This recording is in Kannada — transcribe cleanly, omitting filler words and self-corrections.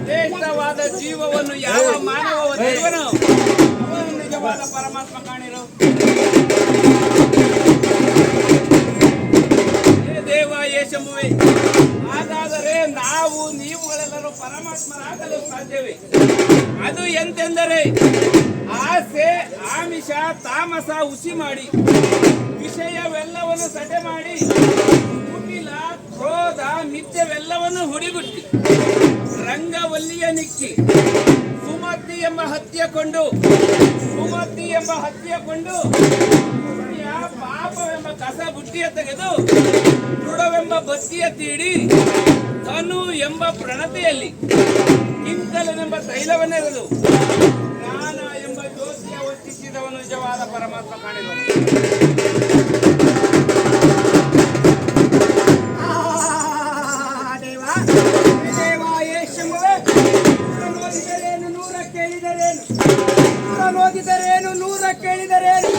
ಶ್ರೇಷ್ಠವಾದ ಜೀವವನ್ನು ಯಾವ ಮಾನವ ಹೊಂದಿರುವನೋ ಅವನು ನಿಜವಾದ ಪರಮಾತ್ಮ ಕಾಣಿರು. ದೇವ ಯೇಶಮುವೆ, ಹಾಗಾದರೆ ನಾವು ನೀವುಗಳೆಲ್ಲರೂ ಪರಮಾತ್ಮರಾಗಲು ಸಾಧ್ಯವೇ? ಅದು ಎಂತೆಂದರೆ ಆಸೆ, ಆಮಿಷ, ತಾಮಸ ಹುಸಿ ಮಾಡಿ ವಿಷಯವೆಲ್ಲವನ್ನು ಸಟೆ ಮಾಡಿ ಕುಟಿಲ, ಕ್ರೋಧ, ಮಿಥ್ಯವೆಲ್ಲವನ್ನು ಹುಡಿಗುಟ್ಟಿ ರಂಗವಲ್ಲಿಯ ನಿಕ್ಕಿ ಸುಮತಿ ಎಂಬ ಹತ್ಯೆ ಕೊಂಡು ಪುಣ್ಯ ಪಾಪವೆಂಬ ಕಸ ಬುಟ್ಟಿಯ ತೆಗೆದು ದೃಢವೆಂಬ ಬತ್ತಿಯ ತೀಡಿ ತನು ಎಂಬ ಪ್ರಣತೆಯಲ್ಲಿ ಕಿಂಕಲನೆಂಬ ತೈಲವನ್ನೆರೆದು ಜ್ಞಾನ ಎಂಬ ಜ್ಯೋತಿಯ ವರ್ತಿಸಿದವನು ನಿಜವಾದ ಪರಮಾತ್ಮ ಕಾಣಿರುವನು. ನೂರ ಕೇಳಿದರೇನು